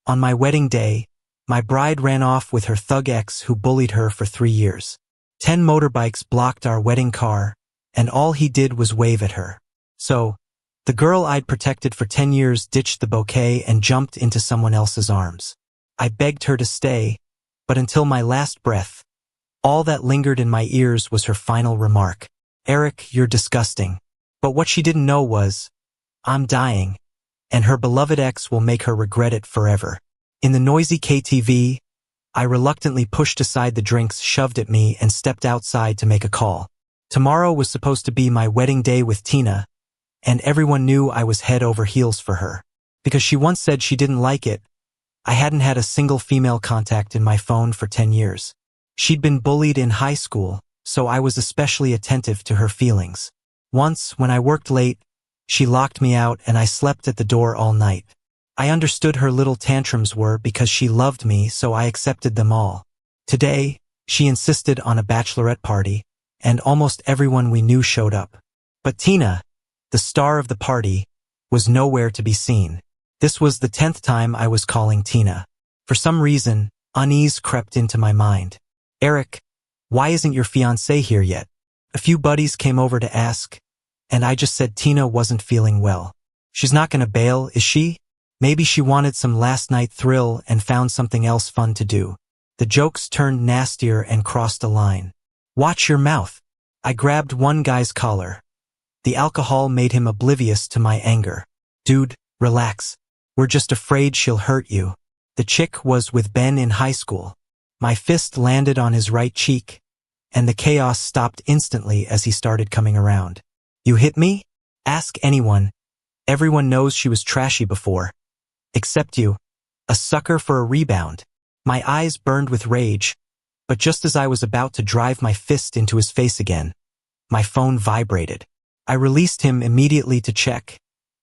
On my wedding day, my bride ran off with her thug ex who bullied her for 3 years. 10 motorbikes blocked our wedding car, and all he did was wave at her. So, the girl I'd protected for 10 years ditched the bouquet and jumped into someone else's arms. I begged her to stay, but until my last breath, all that lingered in my ears was her final remark. "Eric, you're disgusting." But what she didn't know was, I'm dying, and her beloved ex will make her regret it forever. In the noisy KTV, I reluctantly pushed aside the drinks shoved at me and stepped outside to make a call. Tomorrow was supposed to be my wedding day with Tina, and everyone knew I was head over heels for her. Because she once said she didn't like it, I hadn't had a single female contact in my phone for 10 years. She'd been bullied in high school, so I was especially attentive to her feelings. Once, when I worked late, she locked me out and I slept at the door all night. I understood her little tantrums were because she loved me, so I accepted them all. Today, she insisted on a bachelorette party, and almost everyone we knew showed up. But Tina, the star of the party, was nowhere to be seen. This was the 10th time I was calling Tina. For some reason, unease crept into my mind. "Eric, why isn't your fiancée here yet?" A few buddies came over to ask, and I just said Tina wasn't feeling well. "She's not gonna bail, is she? Maybe she wanted some last night thrill and found something else fun to do." The jokes turned nastier and crossed a line. "Watch your mouth." I grabbed one guy's collar. The alcohol made him oblivious to my anger. "Dude, relax. We're just afraid she'll hurt you." The chick was with Ben in high school. My fist landed on his right cheek, and the chaos stopped instantly as he started coming around. "You hit me? Ask anyone. Everyone knows she was trashy before. Except you. A sucker for a rebound." My eyes burned with rage, but just as I was about to drive my fist into his face again, my phone vibrated. I released him immediately to check,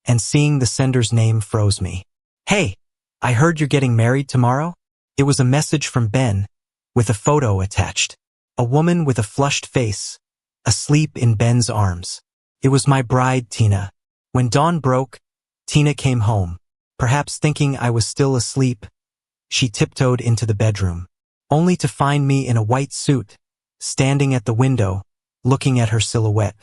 and seeing the sender's name froze me. "Hey, I heard you're getting married tomorrow?" It was a message from Ben, with a photo attached. A woman with a flushed face, asleep in Ben's arms. It was my bride, Tina. When dawn broke, Tina came home. Perhaps thinking I was still asleep, she tiptoed into the bedroom, only to find me in a white suit, standing at the window, looking at her silhouette.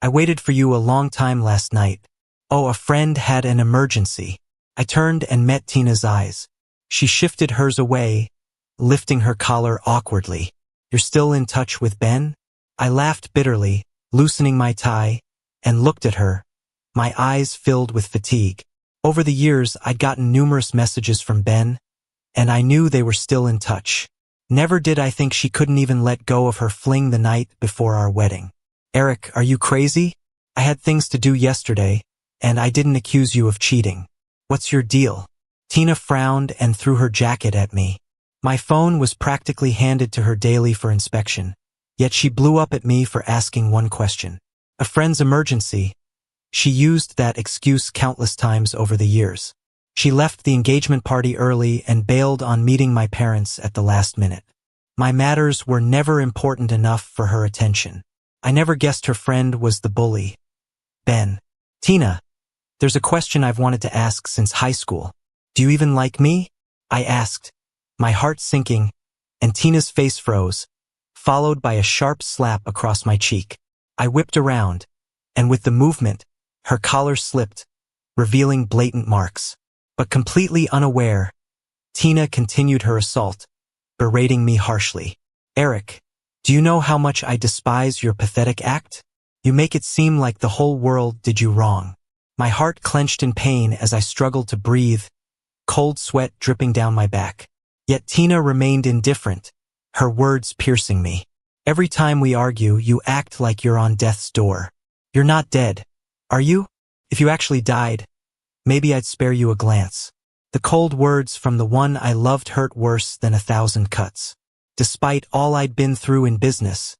"I waited for you a long time last night. Oh, a friend had an emergency." I turned and met Tina's eyes. She shifted hers away, lifting her collar awkwardly. "You're still in touch with Ben?" I laughed bitterly, loosening my tie, and looked at her, my eyes filled with fatigue. Over the years, I'd gotten numerous messages from Ben, and I knew they were still in touch. Never did I think she couldn't even let go of her fling the night before our wedding. "Eric, are you crazy? I had things to do yesterday, and I didn't accuse you of cheating. What's your deal?" Tina frowned and threw her jacket at me. My phone was practically handed to her daily for inspection, yet she blew up at me for asking one question. A friend's emergency. She used that excuse countless times over the years. She left the engagement party early and bailed on meeting my parents at the last minute. My matters were never important enough for her attention. I never guessed her friend was the bully. Ben. "Tina, there's a question I've wanted to ask since high school. Do you even like me?" I asked, my heart sinking, and Tina's face froze, followed by a sharp slap across my cheek. I whipped around, and with the movement, her collar slipped, revealing blatant marks. But completely unaware, Tina continued her assault, berating me harshly. "Eric, do you know how much I despise your pathetic act? You make it seem like the whole world did you wrong." My heart clenched in pain as I struggled to breathe, cold sweat dripping down my back. Yet Tina remained indifferent, her words piercing me. "Every time we argue, you act like you're on death's door. You're not dead, are you? If you actually died, maybe I'd spare you a glance." The cold words from the one I loved hurt worse than 1,000 cuts. Despite all I'd been through in business,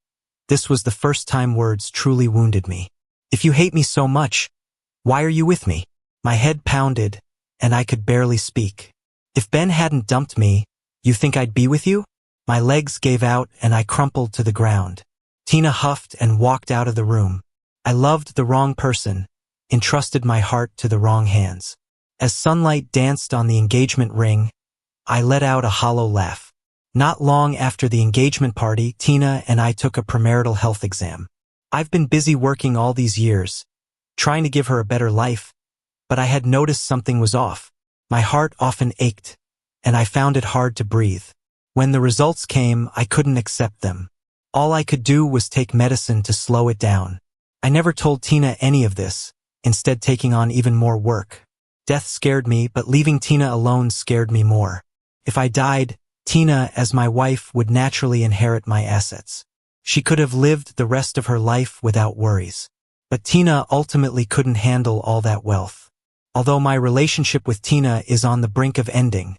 this was the first time words truly wounded me. "If you hate me so much, why are you with me?" My head pounded, and I could barely speak. "If Ben hadn't dumped me, you think I'd be with you?" My legs gave out and I crumpled to the ground. Tina huffed and walked out of the room. I loved the wrong person, entrusted my heart to the wrong hands. As sunlight danced on the engagement ring, I let out a hollow laugh. Not long after the engagement party, Tina and I took a premarital health exam. I've been busy working all these years, trying to give her a better life, but I had noticed something was off. My heart often ached, and I found it hard to breathe. When the results came, I couldn't accept them. All I could do was take medicine to slow it down. I never told Tina any of this, instead taking on even more work. Death scared me, but leaving Tina alone scared me more. If I died, Tina, as my wife, would naturally inherit my assets. She could have lived the rest of her life without worries. But Tina ultimately couldn't handle all that wealth. Although my relationship with Tina is on the brink of ending,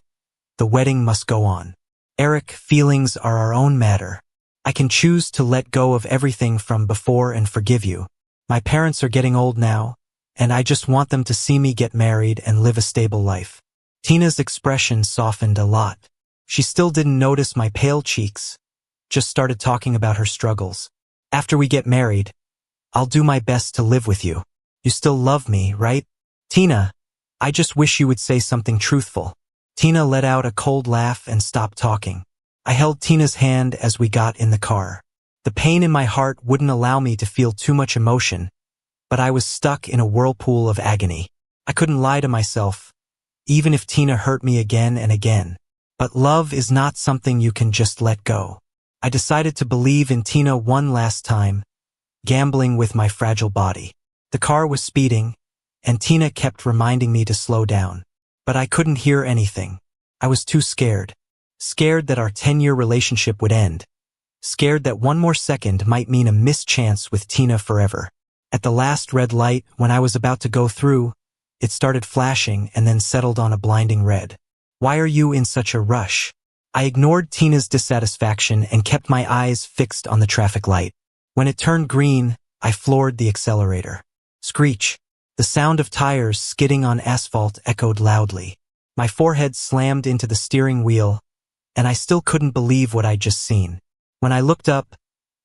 the wedding must go on. Eric, feelings are our own matter. I can choose to let go of everything from before and forgive you. My parents are getting old now, and I just want them to see me get married and live a stable life. Tina's expression softened a lot. She still didn't notice my pale cheeks, just started talking about her struggles. After we get married, I'll do my best to live with you. You still love me, right? Tina, I just wish you would say something truthful. Tina let out a cold laugh and stopped talking. I held Tina's hand as we got in the car. The pain in my heart wouldn't allow me to feel too much emotion, but I was stuck in a whirlpool of agony. I couldn't lie to myself, even if Tina hurt me again and again. But love is not something you can just let go. I decided to believe in Tina one last time, gambling with my fragile body. The car was speeding, and Tina kept reminding me to slow down. But I couldn't hear anything. I was too scared. Scared that our 10-year relationship would end. Scared that one more second might mean a missed chance with Tina forever. At the last red light, when I was about to go through, it started flashing and then settled on a blinding red. Why are you in such a rush? I ignored Tina's dissatisfaction and kept my eyes fixed on the traffic light. When it turned green, I floored the accelerator. Screech. The sound of tires skidding on asphalt echoed loudly. My forehead slammed into the steering wheel, and I still couldn't believe what I'd just seen. When I looked up,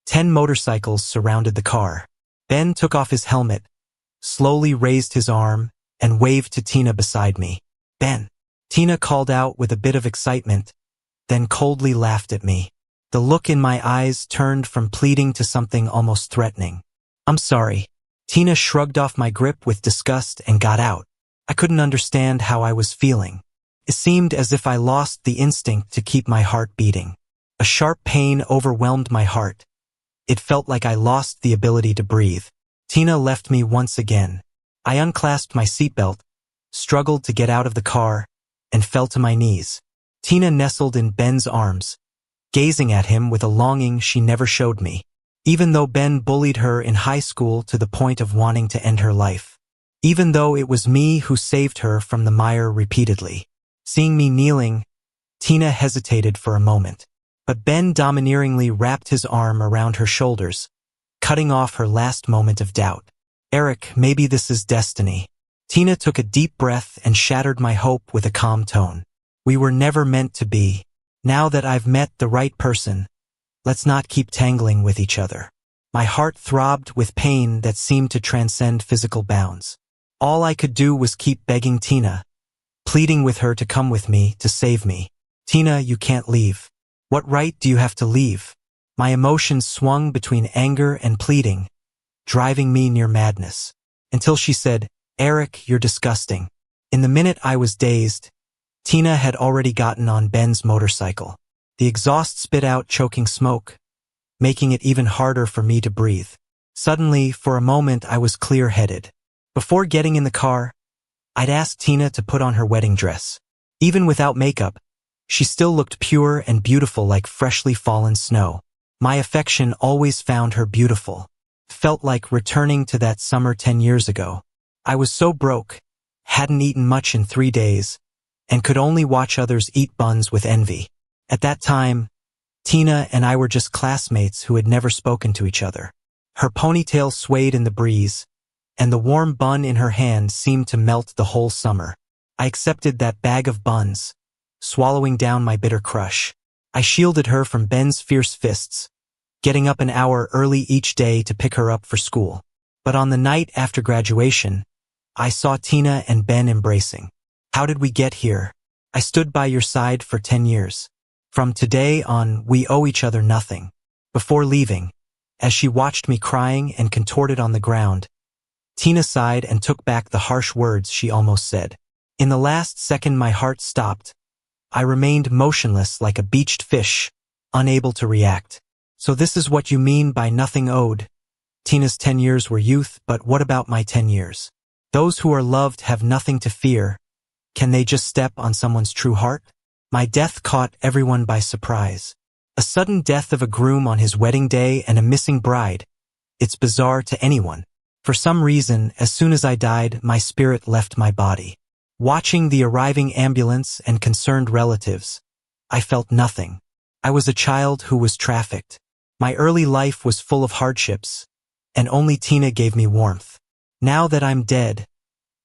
10 motorcycles surrounded the car. Ben took off his helmet, slowly raised his arm, and waved to Tina beside me. Ben. Tina called out with a bit of excitement, then coldly laughed at me. The look in my eyes turned from pleading to something almost threatening. I'm sorry. Tina shrugged off my grip with disgust and got out. I couldn't understand how I was feeling. It seemed as if I lost the instinct to keep my heart beating. A sharp pain overwhelmed my heart. It felt like I lost the ability to breathe. Tina left me once again. I unclasped my seatbelt, struggled to get out of the car, and fell to my knees. Tina nestled in Ben's arms, gazing at him with a longing she never showed me. Even though Ben bullied her in high school to the point of wanting to end her life. Even though it was me who saved her from the mire repeatedly. Seeing me kneeling, Tina hesitated for a moment. But Ben domineeringly wrapped his arm around her shoulders, cutting off her last moment of doubt. Eric, maybe this is destiny. Tina took a deep breath and shattered my hope with a calm tone. We were never meant to be. Now that I've met the right person, let's not keep tangling with each other. My heart throbbed with pain that seemed to transcend physical bounds. All I could do was keep begging Tina, pleading with her to come with me, to save me. Tina, you can't leave. What right do you have to leave? My emotions swung between anger and pleading, driving me near madness. Until she said, Eric, you're disgusting. In the minute I was dazed, Tina had already gotten on Ben's motorcycle. The exhaust spit out choking smoke, making it even harder for me to breathe. Suddenly, for a moment, I was clear-headed. Before getting in the car, I'd asked Tina to put on her wedding dress. Even without makeup, she still looked pure and beautiful like freshly fallen snow. My affection always found her beautiful. Felt like returning to that summer 10 years ago. I was so broke, hadn't eaten much in 3 days, and could only watch others eat buns with envy. At that time, Tina and I were just classmates who had never spoken to each other. Her ponytail swayed in the breeze, and the warm bun in her hand seemed to melt the whole summer. I accepted that bag of buns, swallowing down my bitter crush. I shielded her from Ben's fierce fists, getting up an hour early each day to pick her up for school. But on the night after graduation, I saw Tina and Ben embracing. How did we get here? I stood by your side for 10 years. From today on, we owe each other nothing. Before leaving, as she watched me crying and contorted on the ground, Tina sighed and took back the harsh words she almost said. In the last second my heart stopped. I remained motionless like a beached fish, unable to react. So this is what you mean by nothing owed. Tina's 10 years were youth, but what about my 10 years? Those who are loved have nothing to fear. Can they just step on someone's true heart? My death caught everyone by surprise. A sudden death of a groom on his wedding day and a missing bride. It's bizarre to anyone. For some reason, as soon as I died, my spirit left my body. Watching the arriving ambulance and concerned relatives, I felt nothing. I was a child who was trafficked. My early life was full of hardships, and only Tina gave me warmth. Now that I'm dead,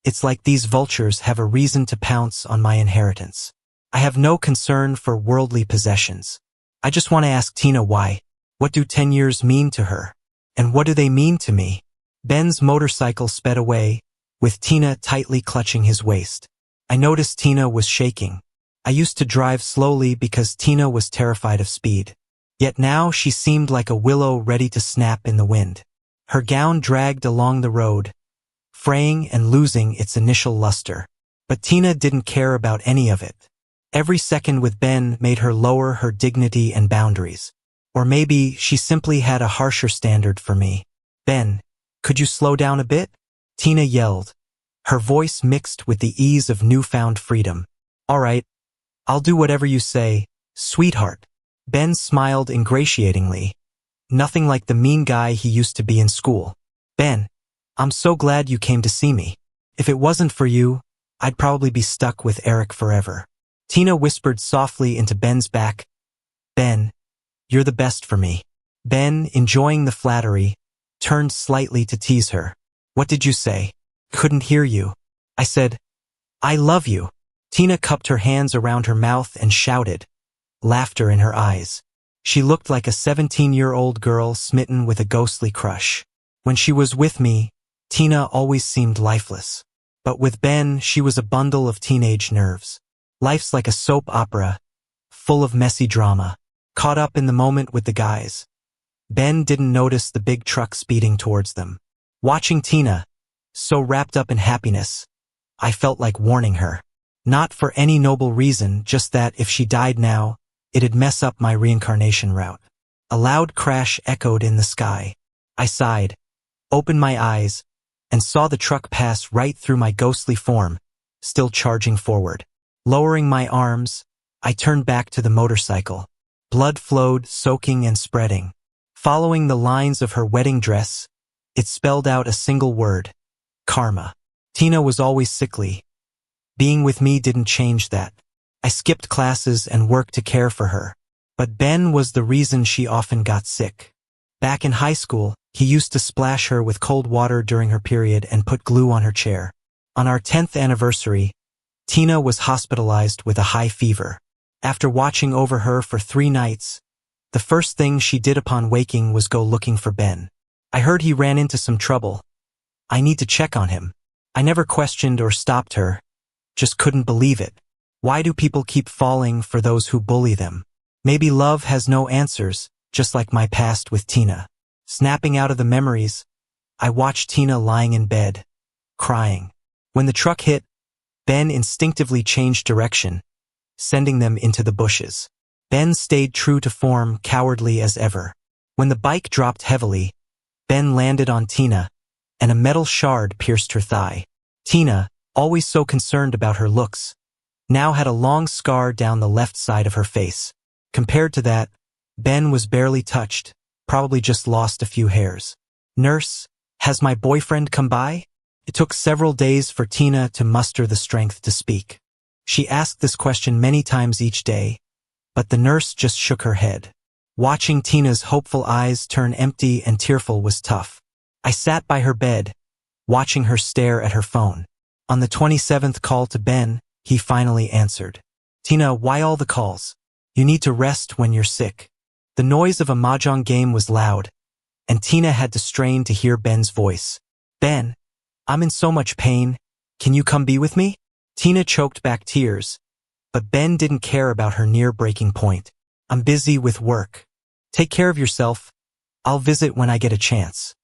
it's like these vultures have a reason to pounce on my inheritance. I have no concern for worldly possessions. I just want to ask Tina why. What do 10 years mean to her? And what do they mean to me? Ben's motorcycle sped away, with Tina tightly clutching his waist. I noticed Tina was shaking. I used to drive slowly because Tina was terrified of speed. Yet now she seemed like a willow ready to snap in the wind. Her gown dragged along the road, fraying and losing its initial luster. But Tina didn't care about any of it. Every second with Ben made her lower her dignity and boundaries. Or maybe she simply had a harsher standard for me. Ben, could you slow down a bit? Tina yelled, her voice mixed with the ease of newfound freedom. All right, I'll do whatever you say, sweetheart. Ben smiled ingratiatingly. Nothing like the mean guy he used to be in school. Ben, I'm so glad you came to see me. If it wasn't for you, I'd probably be stuck with Eric forever. Tina whispered softly into Ben's back. Ben, you're the best for me. Ben, enjoying the flattery, turned slightly to tease her. What did you say? Couldn't hear you. I said, I love you. Tina cupped her hands around her mouth and shouted, laughter in her eyes. She looked like a 17-year-old girl smitten with a ghostly crush. When she was with me, Tina always seemed lifeless. But with Ben, she was a bundle of teenage nerves. Life's like a soap opera, full of messy drama. Caught up in the moment with the guys. Ben didn't notice the big truck speeding towards them. Watching Tina, so wrapped up in happiness, I felt like warning her. Not for any noble reason, just that if she died now, it'd mess up my reincarnation route. A loud crash echoed in the sky. I sighed, opened my eyes, and saw the truck pass right through my ghostly form, still charging forward. Lowering my arms, I turned back to the motorcycle. Blood flowed, soaking and spreading. Following the lines of her wedding dress, it spelled out a single word: karma. Tina was always sickly. Being with me didn't change that. I skipped classes and worked to care for her. But Ben was the reason she often got sick. Back in high school, he used to splash her with cold water during her period and put glue on her chair. On our 10th anniversary, Tina was hospitalized with a high fever. After watching over her for 3 nights, the first thing she did upon waking was go looking for Ben. I heard he ran into some trouble. I need to check on him. I never questioned or stopped her, just couldn't believe it. Why do people keep falling for those who bully them? Maybe love has no answers, just like my past with Tina. Snapping out of the memories, I watched Tina lying in bed, crying. When the truck hit, Ben instinctively changed direction, sending them into the bushes. Ben stayed true to form, cowardly as ever. When the bike dropped heavily, Ben landed on Tina, and a metal shard pierced her thigh. Tina, always so concerned about her looks, now had a long scar down the left side of her face. Compared to that, Ben was barely touched, probably just lost a few hairs. Nurse, has my boyfriend come by? It took several days for Tina to muster the strength to speak. She asked this question many times each day, but the nurse just shook her head. Watching Tina's hopeful eyes turn empty and tearful was tough. I sat by her bed, watching her stare at her phone. On the 27th call to Ben, he finally answered. Tina, why all the calls? You need to rest when you're sick. The noise of a mahjong game was loud, and Tina had to strain to hear Ben's voice. Ben, I'm in so much pain. Can you come be with me? Tina choked back tears, But Ben didn't care about her near breaking point. I'm busy with work. Take care of yourself. I'll visit when I get a chance.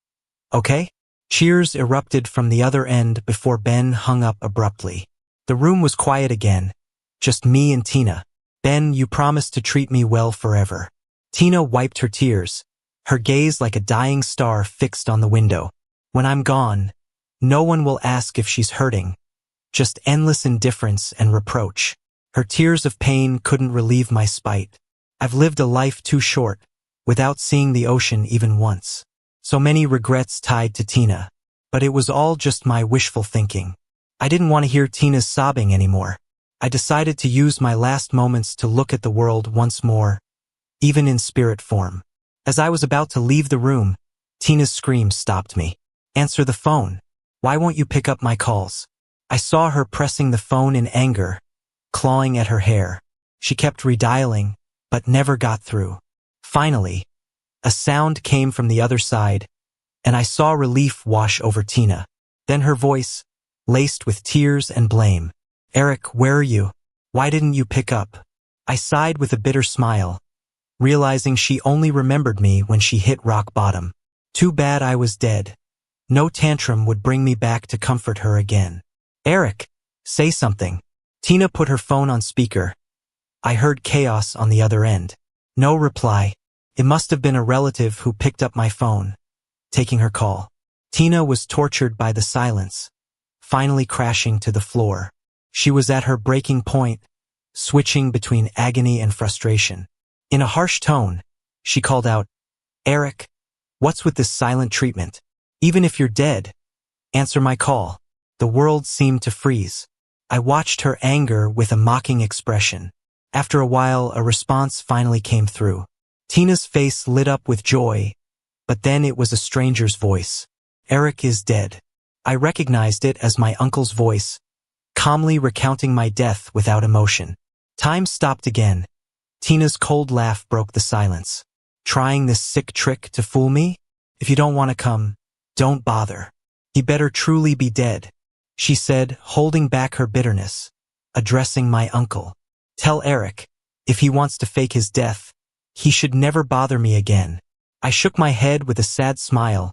Okay? Cheers erupted from the other end before Ben hung up abruptly. The room was quiet again, just me and Tina. Ben, you promised to treat me well forever. Tina wiped her tears, her gaze like a dying star fixed on the window. When I'm gone, no one will ask if she's hurting, just endless indifference and reproach. Her tears of pain couldn't relieve my spite. I've lived a life too short, without seeing the ocean even once. So many regrets tied to Tina. But it was all just my wishful thinking. I didn't want to hear Tina's sobbing anymore. I decided to use my last moments to look at the world once more, even in spirit form. As I was about to leave the room, Tina's scream stopped me. Answer the phone. Why won't you pick up my calls? I saw her pressing the phone in anger, clawing at her hair. She kept redialing, but never got through. Finally, a sound came from the other side, and I saw relief wash over Tina. Then her voice, laced with tears and blame. Eric, where are you? Why didn't you pick up? I sighed with a bitter smile, realizing she only remembered me when she hit rock bottom. Too bad I was dead. No tantrum would bring me back to comfort her again. Eric, say something. Tina put her phone on speaker. I heard chaos on the other end. No reply. It must have been a relative who picked up my phone, taking her call. Tina was tortured by the silence, finally crashing to the floor. She was at her breaking point, switching between agony and frustration. In a harsh tone, she called out, Eric, what's with this silent treatment? Even if you're dead, answer my call. The world seemed to freeze. I watched her anger with a mocking expression. After a while, a response finally came through. Tina's face lit up with joy, but then it was a stranger's voice. Eric is dead. I recognized it as my uncle's voice, calmly recounting my death without emotion. Time stopped again. Tina's cold laugh broke the silence. Trying this sick trick to fool me? If you don't want to come, don't bother. He better truly be dead, she said, holding back her bitterness, addressing my uncle. Tell Eric, if he wants to fake his death, he should never bother me again. I shook my head with a sad smile,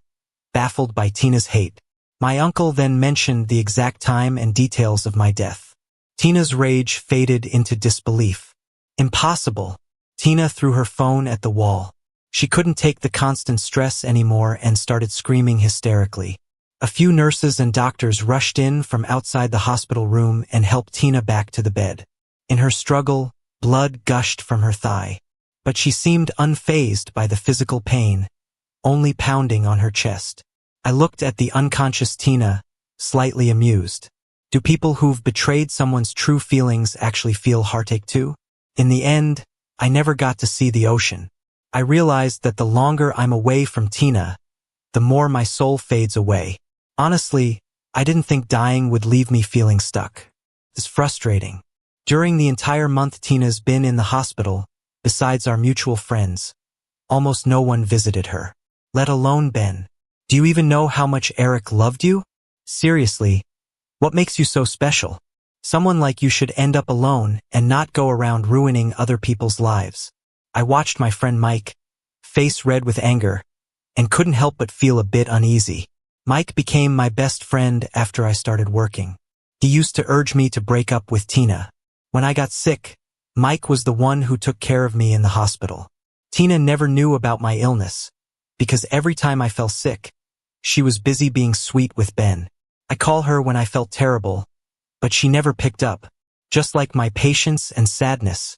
baffled by Tina's hate. My uncle then mentioned the exact time and details of my death. Tina's rage faded into disbelief. Impossible. Tina threw her phone at the wall. She couldn't take the constant stress anymore and started screaming hysterically. A few nurses and doctors rushed in from outside the hospital room and helped Tina back to the bed. In her struggle, blood gushed from her thigh. But she seemed unfazed by the physical pain, only pounding on her chest. I looked at the unconscious Tina, slightly amused. Do people who've betrayed someone's true feelings actually feel heartache too? In the end, I never got to see the ocean. I realized that the longer I'm away from Tina, the more my soul fades away. Honestly, I didn't think dying would leave me feeling stuck. It's frustrating. During the entire month Tina's been in the hospital, besides our mutual friends, almost no one visited her. Let alone Ben. Do you even know how much Eric loved you? Seriously, what makes you so special? Someone like you should end up alone and not go around ruining other people's lives. I watched my friend Mike, face red with anger, and couldn't help but feel a bit uneasy. Mike became my best friend after I started working. He used to urge me to break up with Tina. When I got sick, Mike was the one who took care of me in the hospital. Tina never knew about my illness, because every time I fell sick, she was busy being sweet with Ben. I call her when I felt terrible, but she never picked up. Just like my patience and sadness,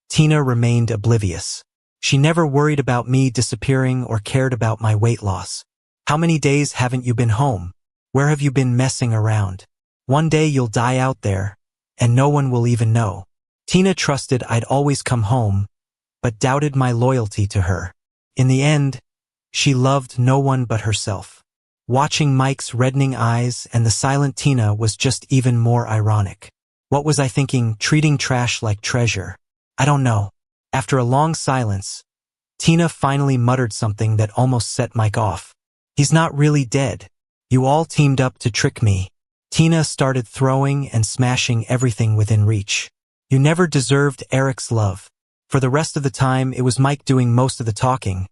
Tina remained oblivious. She never worried about me disappearing or cared about my weight loss. How many days haven't you been home? Where have you been messing around? One day you'll die out there, and no one will even know. Tina trusted I'd always come home, but doubted my loyalty to her. In the end, she loved no one but herself. Watching Mike's reddening eyes and the silent Tina was just even more ironic. What was I thinking, treating trash like treasure? I don't know. After a long silence, Tina finally muttered something that almost set Mike off. He's not really dead. You all teamed up to trick me. Tina started throwing and smashing everything within reach. You never deserved Eric's love. For the rest of the time, it was Mike doing most of the talking,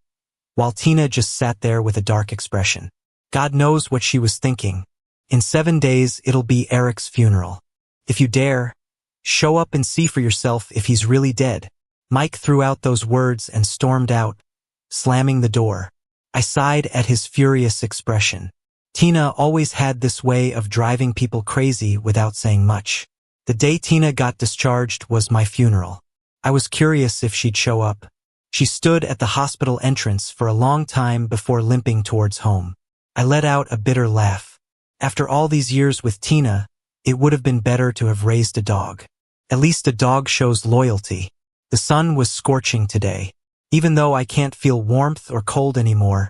while Tina just sat there with a dark expression. God knows what she was thinking. In 7 days, it'll be Eric's funeral. If you dare, show up and see for yourself if he's really dead. Mike threw out those words and stormed out, slamming the door. I sighed at his furious expression. Tina always had this way of driving people crazy without saying much. The day Tina got discharged was my funeral. I was curious if she'd show up. She stood at the hospital entrance for a long time before limping towards home. I let out a bitter laugh. After all these years with Tina, it would have been better to have raised a dog. At least a dog shows loyalty. The sun was scorching today. Even though I can't feel warmth or cold anymore,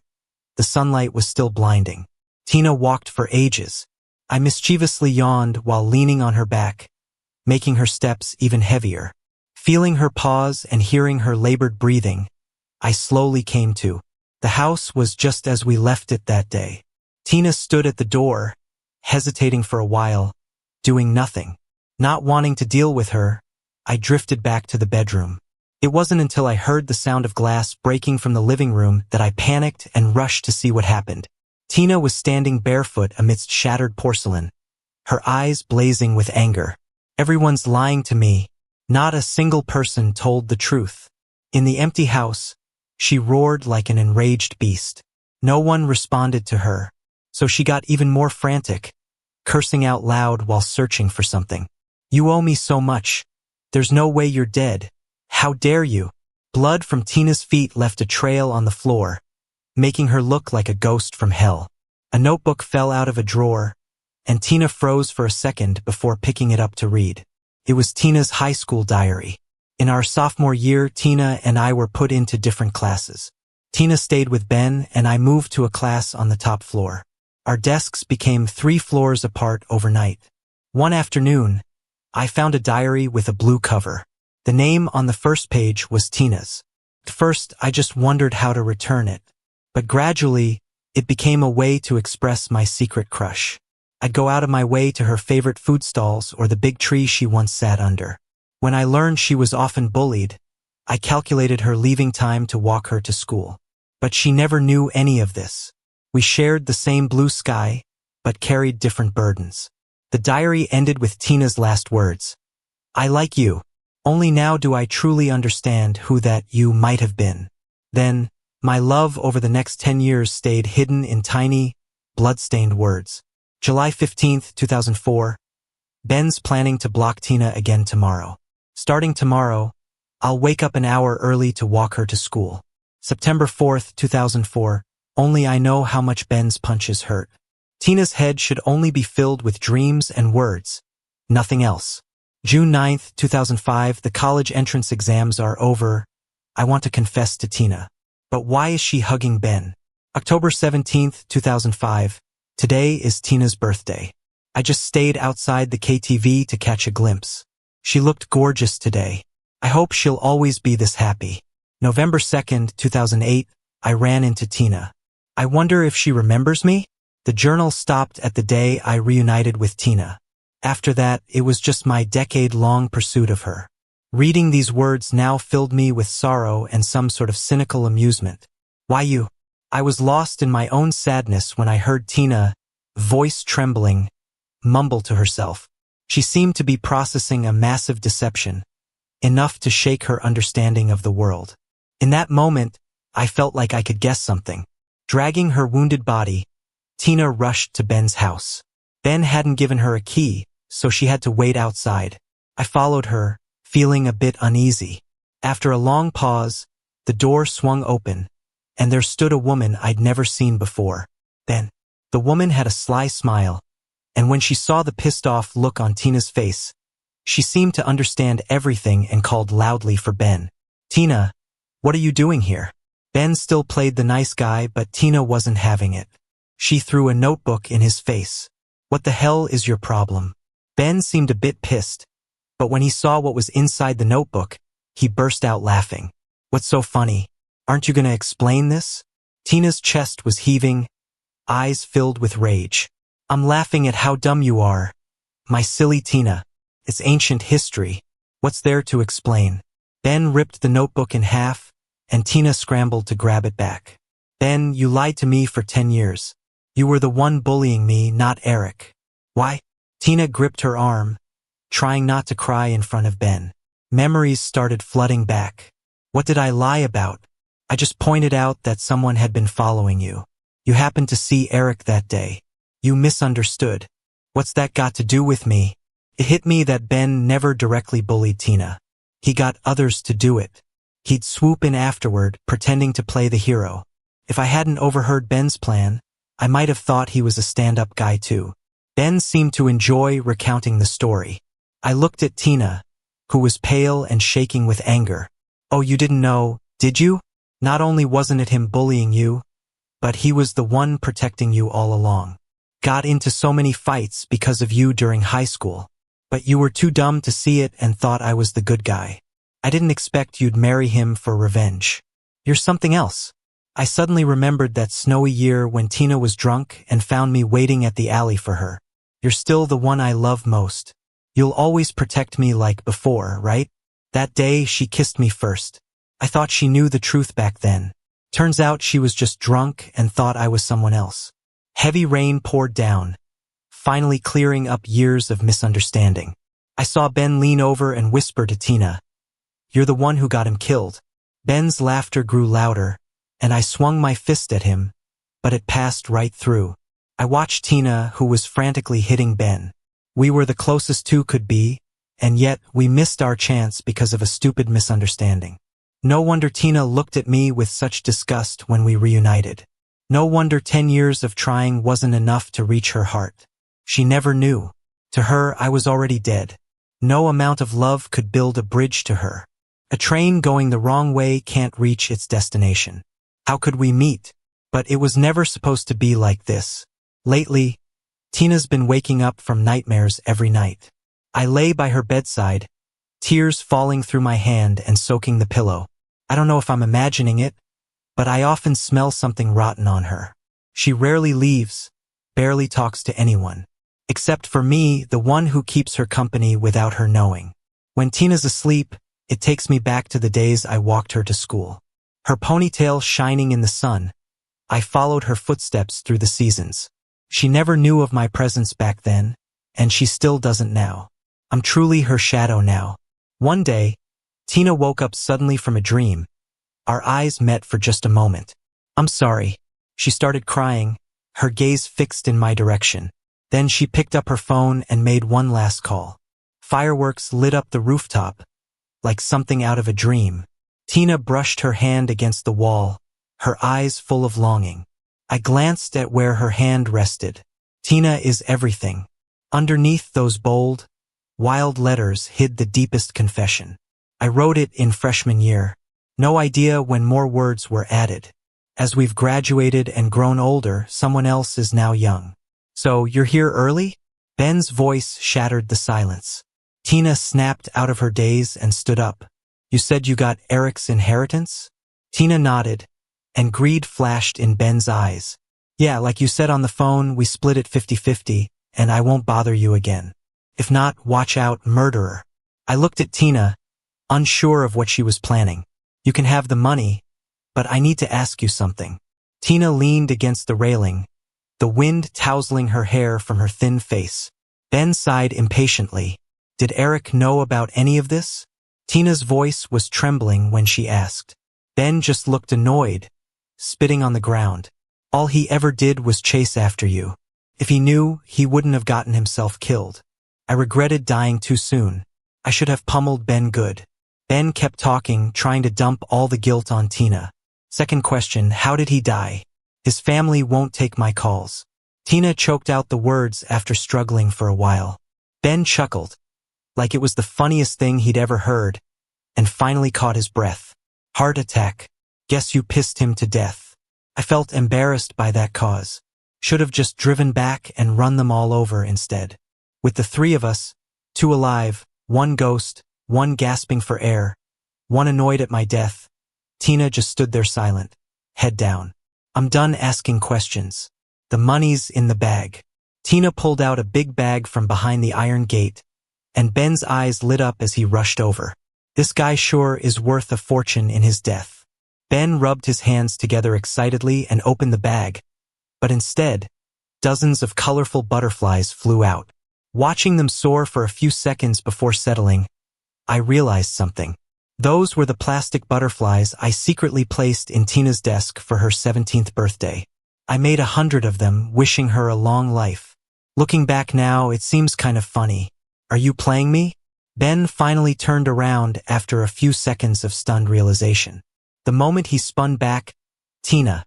the sunlight was still blinding. Tina walked for ages. I mischievously yawned while leaning on her back, making her steps even heavier. Feeling her pause and hearing her labored breathing, I slowly came to. The house was just as we left it that day. Tina stood at the door, hesitating for a while, doing nothing. Not wanting to deal with her, I drifted back to the bedroom. It wasn't until I heard the sound of glass breaking from the living room that I panicked and rushed to see what happened. Tina was standing barefoot amidst shattered porcelain, her eyes blazing with anger. Everyone's lying to me. Not a single person told the truth. In the empty house, she roared like an enraged beast. No one responded to her, so she got even more frantic, cursing out loud while searching for something. You owe me so much. There's no way you're dead. How dare you? Blood from Tina's feet left a trail on the floor, making her look like a ghost from hell. A notebook fell out of a drawer, and Tina froze for a second before picking it up to read. It was Tina's high school diary. In our sophomore year, Tina and I were put into different classes. Tina stayed with Ben, and I moved to a class on the top floor. Our desks became 3 floors apart overnight. One afternoon, I found a diary with a blue cover. The name on the first page was Tina's. At first, I just wondered how to return it. But gradually, it became a way to express my secret crush. I'd go out of my way to her favorite food stalls or the big tree she once sat under. When I learned she was often bullied, I calculated her leaving time to walk her to school. But she never knew any of this. We shared the same blue sky, but carried different burdens. The diary ended with Tina's last words. I like you. Only now do I truly understand who that you might have been. Then, my love over the next 10 years stayed hidden in tiny, blood-stained words. July 15th, 2004. Ben's planning to block Tina again tomorrow. Starting tomorrow, I'll wake up an hour early to walk her to school. September 4th, 2004. Only I know how much Ben's punches hurt. Tina's head should only be filled with dreams and words. Nothing else. June 9th, 2005. The college entrance exams are over. I want to confess to Tina. But why is she hugging Ben? October 17th, 2005. Today is Tina's birthday. I just stayed outside the KTV to catch a glimpse. She looked gorgeous today. I hope she'll always be this happy. November 2nd, 2008. I ran into Tina. I wonder if she remembers me? The journal stopped at the day I reunited with Tina. After that, it was just my decade-long pursuit of her. Reading these words now filled me with sorrow and some sort of cynical amusement. Why you? I was lost in my own sadness when I heard Tina, voice trembling, mumble to herself. She seemed to be processing a massive deception, enough to shake her understanding of the world. In that moment, I felt like I could guess something. Dragging her wounded body, Tina rushed to Ben's house. Ben hadn't given her a key, so she had to wait outside. I followed her, feeling a bit uneasy. After a long pause, the door swung open, and there stood a woman I'd never seen before. Ben. The woman had a sly smile, and when she saw the pissed-off look on Tina's face, she seemed to understand everything and called loudly for Ben. Tina, what are you doing here? Ben still played the nice guy, but Tina wasn't having it. She threw a notebook in his face. What the hell is your problem? Ben seemed a bit pissed, but when he saw what was inside the notebook, he burst out laughing. What's so funny? Aren't you gonna explain this? Tina's chest was heaving, eyes filled with rage. I'm laughing at how dumb you are. My silly Tina. It's ancient history. What's there to explain? Ben ripped the notebook in half, and Tina scrambled to grab it back. Ben, you lied to me for 10 years. You were the one bullying me, not Eric. Why? Tina gripped her arm, trying not to cry in front of Ben. Memories started flooding back. What did I lie about? I just pointed out that someone had been following you. You happened to see Eric that day. You misunderstood. What's that got to do with me? It hit me that Ben never directly bullied Tina. He got others to do it. He'd swoop in afterward, pretending to play the hero. If I hadn't overheard Ben's plan, I might have thought he was a stand-up guy too. Ben seemed to enjoy recounting the story. I looked at Tina, who was pale and shaking with anger. Oh, you didn't know, did you? Not only wasn't it him bullying you, but he was the one protecting you all along. Got into so many fights because of you during high school. But you were too dumb to see it and thought I was the good guy. I didn't expect you'd marry him for revenge. You're something else. I suddenly remembered that snowy year when Tina was drunk and found me waiting at the alley for her. You're still the one I love most. You'll always protect me like before, right? That day she kissed me first. I thought she knew the truth back then. Turns out she was just drunk and thought I was someone else. Heavy rain poured down, finally clearing up years of misunderstanding. I saw Ben lean over and whisper to Tina, "You're the one who got him killed." Ben's laughter grew louder, and I swung my fist at him, but it passed right through. I watched Tina, who was frantically hitting Ben. We were the closest two could be, and yet we missed our chance because of a stupid misunderstanding. No wonder Tina looked at me with such disgust when we reunited. No wonder 10 years of trying wasn't enough to reach her heart. She never knew. To her, I was already dead. No amount of love could build a bridge to her. A train going the wrong way can't reach its destination. How could we meet? But it was never supposed to be like this. Lately, Tina's been waking up from nightmares every night. I lay by her bedside, tears falling through my hand and soaking the pillow. I don't know if I'm imagining it, but I often smell something rotten on her. She rarely leaves, barely talks to anyone. Except for me, the one who keeps her company without her knowing. When Tina's asleep, it takes me back to the days I walked her to school. Her ponytail shining in the sun, I followed her footsteps through the seasons. She never knew of my presence back then, and she still doesn't now. I'm truly her shadow now. One day, Tina woke up suddenly from a dream. Our eyes met for just a moment. "I'm sorry." She started crying, her gaze fixed in my direction. Then she picked up her phone and made one last call. Fireworks lit up the rooftop, like something out of a dream. Tina brushed her hand against the wall, her eyes full of longing. I glanced at where her hand rested. Tina is everything. Underneath those bold, wild letters hid the deepest confession. I wrote it in freshman year. No idea when more words were added. As we've graduated and grown older, someone else is now young. "So, you're here early?" Ben's voice shattered the silence. Tina snapped out of her daze and stood up. "You said you got Eric's inheritance?" Tina nodded, and greed flashed in Ben's eyes. "Yeah, like you said on the phone, we split it 50-50, and I won't bother you again. If not, watch out, murderer." I looked at Tina, unsure of what she was planning. "You can have the money, but I need to ask you something." Tina leaned against the railing, the wind tousling her hair from her thin face. Ben sighed impatiently. Did Eric know about any of this? Tina's voice was trembling when she asked. Ben just looked annoyed, spitting on the ground. "All he ever did was chase after you. If he knew, he wouldn't have gotten himself killed. I regretted dying too soon. I should have pummeled Ben good." Ben kept talking, trying to dump all the guilt on Tina. "Second question, how did he die? His family won't take my calls." Tina choked out the words after struggling for a while. Ben chuckled, like it was the funniest thing he'd ever heard, and finally caught his breath. "Heart attack. Guess you pissed him to death." I felt embarrassed by that cause. Should have just driven back and run them all over instead. With the three of us, two alive, one ghost, one gasping for air, one annoyed at my death, Tina just stood there silent, head down. "I'm done asking questions. The money's in the bag." Tina pulled out a big bag from behind the iron gate, and Ben's eyes lit up as he rushed over. This guy sure is worth a fortune in his death. Ben rubbed his hands together excitedly and opened the bag, but instead, dozens of colorful butterflies flew out. Watching them soar for a few seconds before settling, I realized something. Those were the plastic butterflies I secretly placed in Tina's desk for her 17th birthday. I made 100 of them, wishing her a long life. Looking back now, it seems kind of funny. Are you playing me? Ben finally turned around after a few seconds of stunned realization. The moment he spun back, Tina,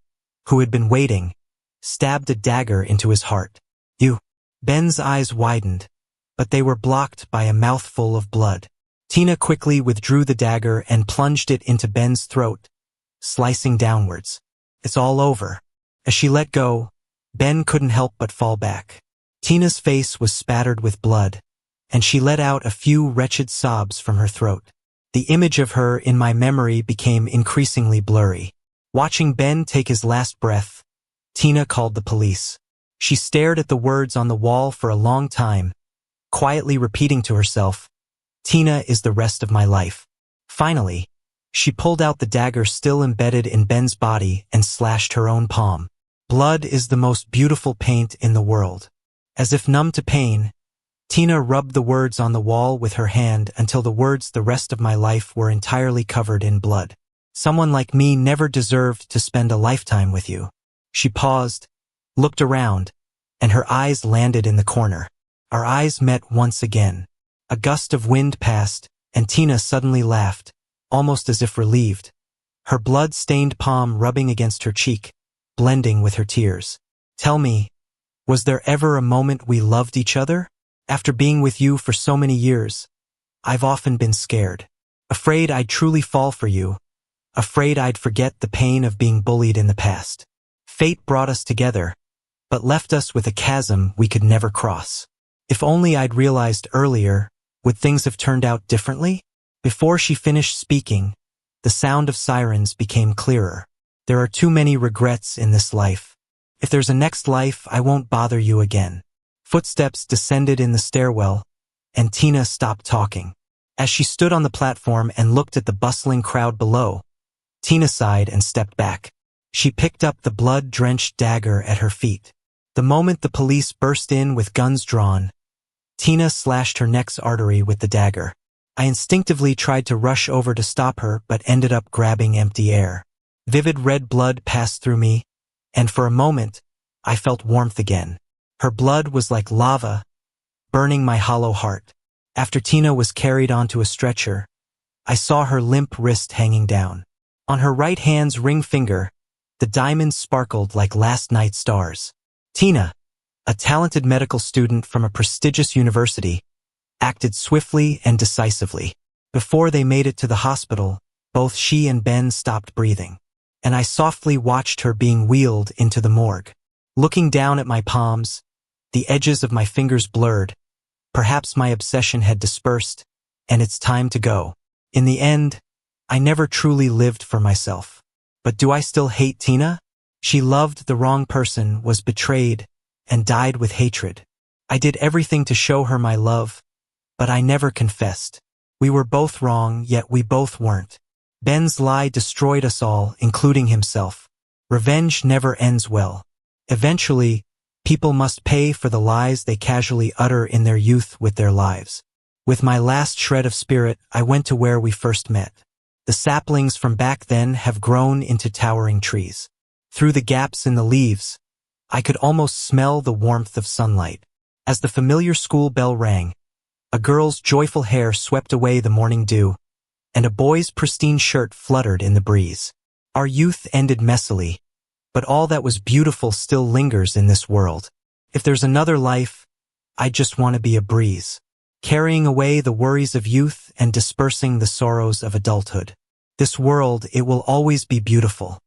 who had been waiting, stabbed a dagger into his heart. You. Ben's eyes widened, but they were blocked by a mouthful of blood. Tina quickly withdrew the dagger and plunged it into Ben's throat, slicing downwards. It's all over. As she let go, Ben couldn't help but fall back. Tina's face was spattered with blood, and she let out a few wretched sobs from her throat. The image of her in my memory became increasingly blurry. Watching Ben take his last breath, Tina called the police. She stared at the words on the wall for a long time, quietly repeating to herself, "Tina is the rest of my life." Finally, she pulled out the dagger still embedded in Ben's body and slashed her own palm. Blood is the most beautiful paint in the world. As if numb to pain, Tina rubbed the words on the wall with her hand until the words "the rest of my life" were entirely covered in blood. Someone like me never deserved to spend a lifetime with you. She paused, looked around, and her eyes landed in the corner. Our eyes met once again. A gust of wind passed, and Tina suddenly laughed, almost as if relieved, her blood-stained palm rubbing against her cheek, blending with her tears. Tell me, was there ever a moment we loved each other? After being with you for so many years, I've often been scared. Afraid I'd truly fall for you. Afraid I'd forget the pain of being bullied in the past. Fate brought us together, but left us with a chasm we could never cross. If only I'd realized earlier, would things have turned out differently? Before she finished speaking, the sound of sirens became clearer. There are too many regrets in this life. If there's a next life, I won't bother you again. Footsteps descended in the stairwell, and Tina stopped talking. As she stood on the platform and looked at the bustling crowd below, Tina sighed and stepped back. She picked up the blood-drenched dagger at her feet. The moment the police burst in with guns drawn, Tina slashed her neck's artery with the dagger. I instinctively tried to rush over to stop her but ended up grabbing empty air. Vivid red blood passed through me, and for a moment, I felt warmth again. Her blood was like lava, burning my hollow heart. After Tina was carried onto a stretcher, I saw her limp wrist hanging down. On her right hand's ring finger, the diamonds sparkled like last night's stars. Tina, a talented medical student from a prestigious university, acted swiftly and decisively. Before they made it to the hospital, both she and Ben stopped breathing, and I softly watched her being wheeled into the morgue. Looking down at my palms, the edges of my fingers blurred. Perhaps my obsession had dispersed, and it's time to go. In the end, I never truly lived for myself. But do I still hate Tina? She loved the wrong person, was betrayed, and died with hatred. I did everything to show her my love, but I never confessed. We were both wrong, yet we both weren't. Ben's lie destroyed us all, including himself. Revenge never ends well. Eventually, people must pay for the lies they casually utter in their youth with their lives. With my last shred of spirit, I went to where we first met. The saplings from back then have grown into towering trees. Through the gaps in the leaves, I could almost smell the warmth of sunlight. As the familiar school bell rang, a girl's joyful hair swept away the morning dew, and a boy's pristine shirt fluttered in the breeze. Our youth ended messily, but all that was beautiful still lingers in this world. If there's another life, I just want to be a breeze, carrying away the worries of youth and dispersing the sorrows of adulthood. This world, it will always be beautiful.